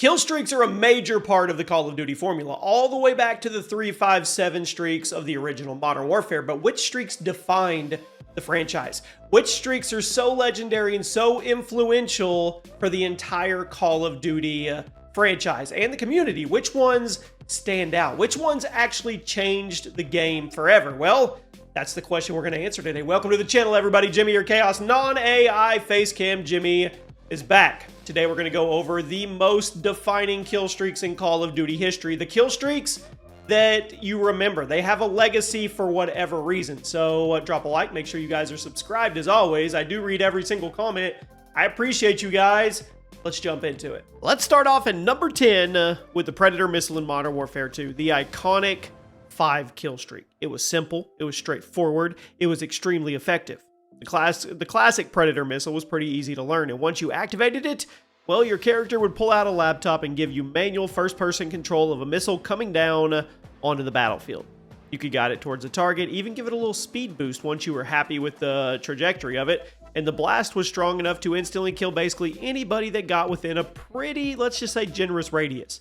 Kill streaks are a major part of the Call of Duty formula, all the way back to the 357 streaks of the original Modern Warfare. But which streaks defined the franchise? Which streaks are so legendary and so influential for the entire Call of Duty franchise and the community? Which ones stand out? Which ones actually changed the game forever? Well, that's the question we're going to answer today. Welcome to the channel, everybody. Jimmy, your Chaos non-AI Facecam Jimmy is back. Today we're going to go over the most defining kill streaks in Call of Duty history. The kill streaks that you remember. They have a legacy for whatever reason. So drop a like. Make sure you guys are subscribed as always. I do read every single comment. I appreciate you guys. Let's jump into it. Let's start off at number 10 with the Predator missile in Modern Warfare 2. The iconic 5 kill streak. It was simple. It was straightforward. It was extremely effective. The classic Predator missile was pretty easy to learn, and once you activated it, well, your character would pull out a laptop and give you manual first-person control of a missile coming down onto the battlefield. You could guide it towards a target, even give it a little speed boost once you were happy with the trajectory of it, and the blast was strong enough to instantly kill basically anybody that got within a pretty, let's just say, generous radius.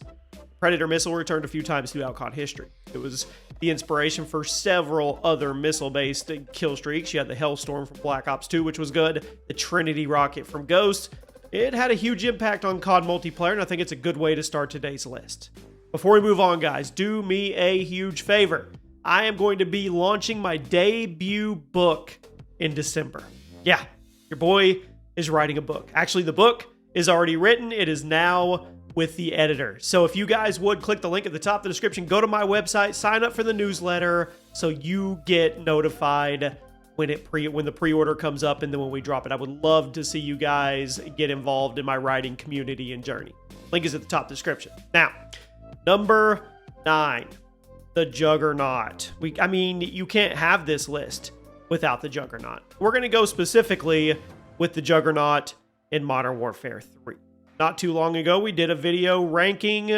Predator missile returned a few times throughout COD history. It was the inspiration for several other missile-based kill streaks. You had the Hellstorm from Black Ops 2, which was good. The Trinity rocket from Ghost. It had a huge impact on COD multiplayer, and I think it's a good way to start today's list. Before we move on, guys, do me a huge favor. I am going to be launching my debut book in December. Yeah, your boy is writing a book. Actually, the book is already written. It is now with the editor. So if you guys would click the link at the top of the description, go to my website, sign up for the newsletter so you get notified when the pre-order comes up and then when we drop it. I would love to see you guys get involved in my writing community and journey. Link is at the top of the description. Now, number 9, the Juggernaut. I mean, you can't have this list without the Juggernaut. We're going to go specifically with the Juggernaut in Modern Warfare 3. Not too long ago, we did a video ranking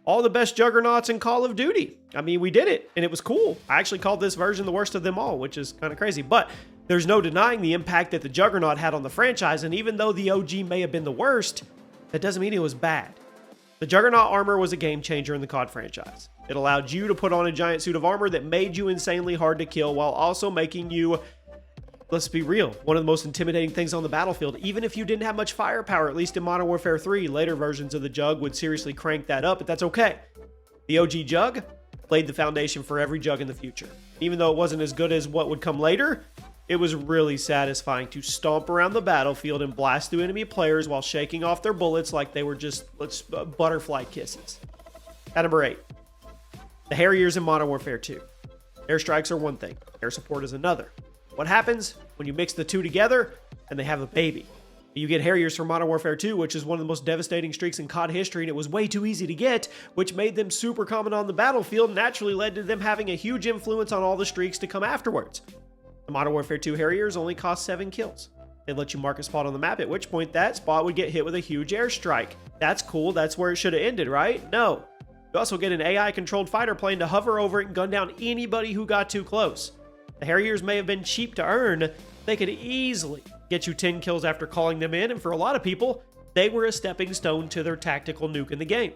all the best Juggernauts in Call of Duty. I mean, we did it, and it was cool. I actually called this version the worst of them all, which is kind of crazy. But there's no denying the impact that the Juggernaut had on the franchise, and even though the OG may have been the worst, that doesn't mean it was bad. The Juggernaut armor was a game changer in the COD franchise. It allowed you to put on a giant suit of armor that made you insanely hard to kill while also making you, let's be real, one of the most intimidating things on the battlefield. Even if you didn't have much firepower, at least in Modern Warfare 3, later versions of the Jug would seriously crank that up, but that's okay. The OG Jug laid the foundation for every Jug in the future. Even though it wasn't as good as what would come later, it was really satisfying to stomp around the battlefield and blast through enemy players while shaking off their bullets like they were just butterfly kisses. At number 8, the Harriers in Modern Warfare 2. Airstrikes are one thing, air support is another. What happens when you mix the two together and they have a baby? You get Harriers from Modern Warfare 2, which is one of the most devastating streaks in COD history, and it was way too easy to get, which made them super common on the battlefield and naturally led to them having a huge influence on all the streaks to come afterwards. The Modern Warfare 2 Harriers only cost 7 kills. They let you mark a spot on the map, at which point that spot would get hit with a huge airstrike. That's cool, that's where it should have ended, right? No. You also get an AI-controlled fighter plane to hover over it and gun down anybody who got too close. The Harriers may have been cheap to earn. They could easily get you 10 kills after calling them in, and for a lot of people, they were a stepping stone to their tactical nuke in the game.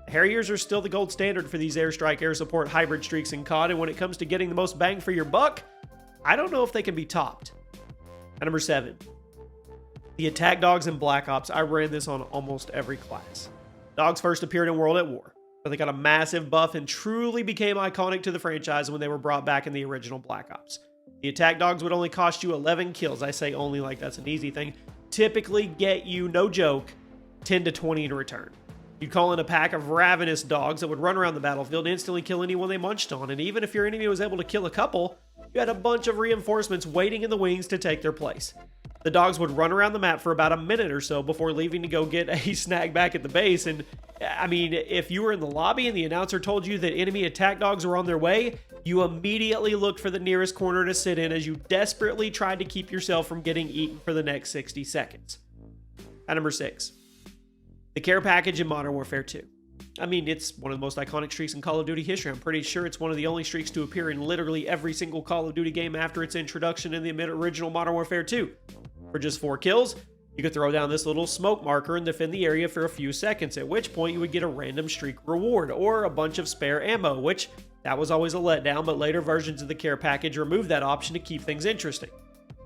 The Harriers are still the gold standard for these airstrike air support hybrid streaks in COD, and when it comes to getting the most bang for your buck, I don't know if they can be topped. At number 7, the Attack Dogs in Black Ops. I ran this on almost every class. Dogs first appeared in World at War, but they got a massive buff and truly became iconic to the franchise when they were brought back in the original Black Ops. The Attack Dogs would only cost you 11 kills. I say only like that's an easy thing. Typically get you, no joke, 10 to 20 in return. You'd call in a pack of ravenous dogs that would run around the battlefield and instantly kill anyone they munched on. And even if your enemy was able to kill a couple, you had a bunch of reinforcements waiting in the wings to take their place. The dogs would run around the map for about a minute or so before leaving to go get a snag back at the base. And I mean, if you were in the lobby and the announcer told you that enemy attack dogs were on their way, you immediately looked for the nearest corner to sit in as you desperately tried to keep yourself from getting eaten for the next 60 seconds. At number 6, the care package in Modern Warfare 2. I mean, it's one of the most iconic streaks in Call of Duty history. I'm pretty sure it's one of the only streaks to appear in literally every single Call of Duty game after its introduction in the original Modern Warfare 2. For just 4 kills, You could throw down this little smoke marker and defend the area for a few seconds, at which point you would get a random streak reward or a bunch of spare ammo, which that was always a letdown, but later versions of the care package removed that option to keep things interesting.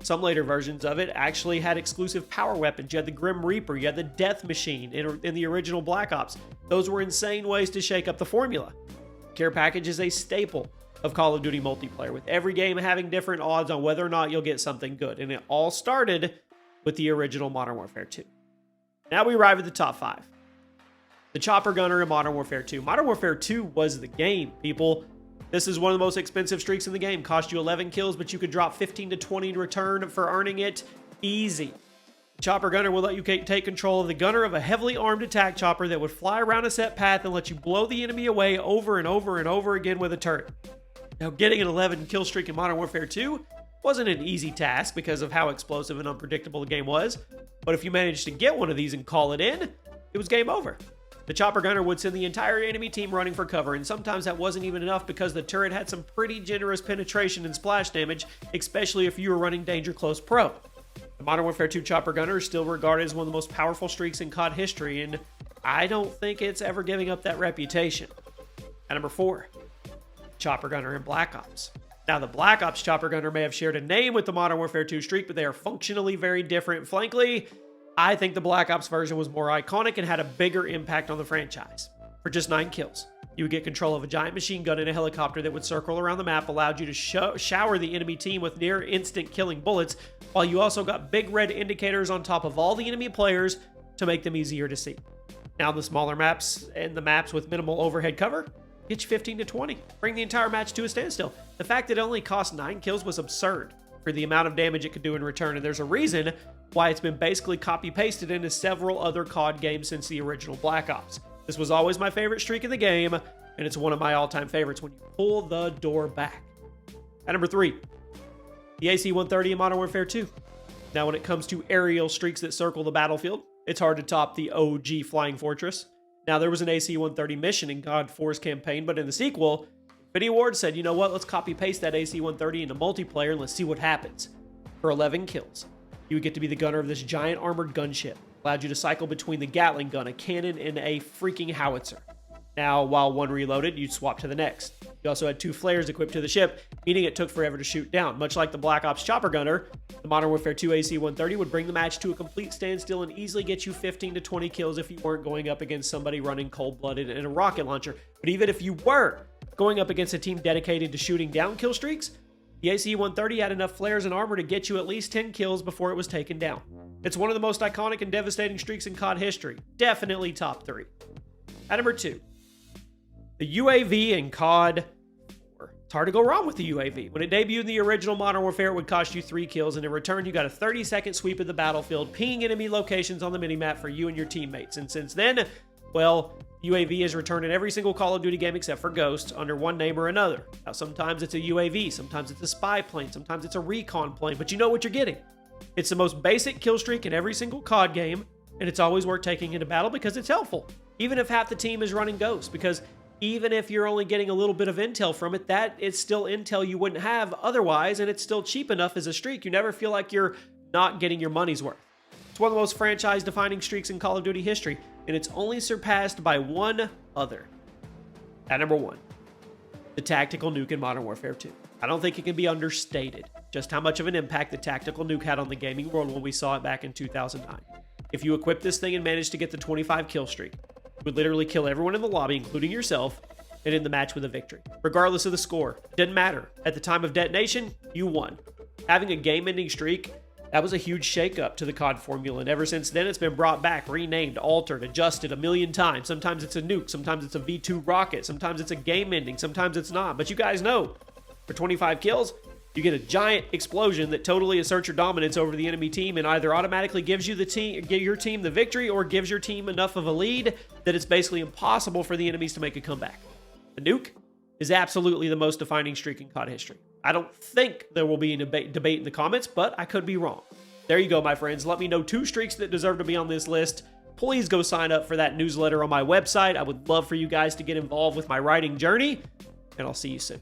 Some later versions of it actually had exclusive power weapons. You had the Grim Reaper, you had the Death Machine in the original Black Ops. Those were insane ways to shake up the formula. Care package is a staple of Call of Duty multiplayer, with every game having different odds on whether or not you'll get something good, and it all started with the original Modern Warfare 2. Now we arrive at the top 5. The Chopper Gunner in Modern Warfare 2. Modern Warfare 2 was the game, people. This is one of the most expensive streaks in the game. Cost you 11 kills, but you could drop 15 to 20 in return for earning it easy. The Chopper Gunner will let you take control of the gunner of a heavily armed attack chopper that would fly around a set path and let you blow the enemy away over and over and over again with a turret. Now, getting an 11 kill streak in Modern Warfare 2 wasn't an easy task because of how explosive and unpredictable the game was, but if you managed to get one of these and call it in, it was game over. The Chopper Gunner would send the entire enemy team running for cover, and sometimes that wasn't even enough because the turret had some pretty generous penetration and splash damage, especially if you were running Danger Close Pro. The Modern Warfare 2 Chopper Gunner is still regarded as one of the most powerful streaks in COD history, and I don't think it's ever giving up that reputation. At number 4, Chopper Gunner in Black Ops. Now, the Black Ops Chopper Gunner may have shared a name with the Modern Warfare 2 streak, but they are functionally very different. Frankly, I think the Black Ops version was more iconic and had a bigger impact on the franchise. For just 9 kills, you would get control of a giant machine gun in a helicopter that would circle around the map, allowed you to shower the enemy team with near instant killing bullets, while you also got big red indicators on top of all the enemy players to make them easier to see. Now, the smaller maps and the maps with minimal overhead cover get you 15 to 20, bring the entire match to a standstill. The fact that it only cost 9 kills was absurd for the amount of damage it could do in return, and there's a reason why it's been basically copy-pasted into several other COD games since the original Black Ops. This was always my favorite streak in the game, and it's one of my all-time favorites when you pull the door back. At number 3, the AC-130 in Modern Warfare 2. Now, when it comes to aerial streaks that circle the battlefield, it's hard to top the OG Flying Fortress. Now, there was an AC-130 mission in COD 4's campaign, but in the sequel, Infinity Ward said, you know what, let's copy-paste that AC-130 into multiplayer and let's see what happens. For 11 kills, you would get to be the gunner of this giant armored gunship. Allowed you to cycle between the Gatling gun, a cannon, and a freaking howitzer. Now, while one reloaded, you'd swap to the next. You also had 2 flares equipped to the ship, meaning it took forever to shoot down. Much like the Black Ops Chopper Gunner, the Modern Warfare 2 AC-130 would bring the match to a complete standstill and easily get you 15 to 20 kills if you weren't going up against somebody running cold-blooded in a rocket launcher. But even if you were going up against a team dedicated to shooting down kill streaks, the AC-130 had enough flares and armor to get you at least 10 kills before it was taken down. It's one of the most iconic and devastating streaks in COD history. Definitely top 3. At number 2, the UAV in COD 4. It's hard to go wrong with the UAV. When it debuted in the original Modern Warfare, it would cost you 3 kills, and in return, you got a 30-second sweep of the battlefield, pinging enemy locations on the minimap for you and your teammates. And since then, well, UAV is returned in every single Call of Duty game except for Ghost under one name or another. Now, sometimes it's a UAV, sometimes it's a spy plane, sometimes it's a recon plane, but you know what you're getting. It's the most basic kill streak in every single COD game, and it's always worth taking into battle because it's helpful. Even if half the team is running Ghost, because even if you're only getting a little bit of intel from it, that is still intel you wouldn't have otherwise, and it's still cheap enough as a streak. You never feel like you're not getting your money's worth. It's one of the most franchise-defining streaks in Call of Duty history, and it's only surpassed by one other. At number 1, the Tactical Nuke in Modern Warfare 2. I don't think it can be understated just how much of an impact the Tactical Nuke had on the gaming world when we saw it back in 2009. If you equipped this thing and managed to get the 25 kill streak, you would literally kill everyone in the lobby, including yourself, and end the match with a victory. Regardless of the score, it didn't matter. At the time of detonation, you won. Having a game-ending streak, that was a huge shakeup to the COD formula, and ever since then, it's been brought back, renamed, altered, adjusted a million times. Sometimes it's a nuke, sometimes it's a V2 rocket, sometimes it's a game-ending, sometimes it's not. But you guys know, for 25 kills, you get a giant explosion that totally asserts your dominance over the enemy team and either automatically gives you your team the victory or gives your team enough of a lead that it's basically impossible for the enemies to make a comeback. The nuke is absolutely the most defining streak in COD history. I don't think there will be a debate in the comments, but I could be wrong. There you go, my friends. Let me know 2 streaks that deserve to be on this list. Please go sign up for that newsletter on my website. I would love for you guys to get involved with my writing journey, and I'll see you soon.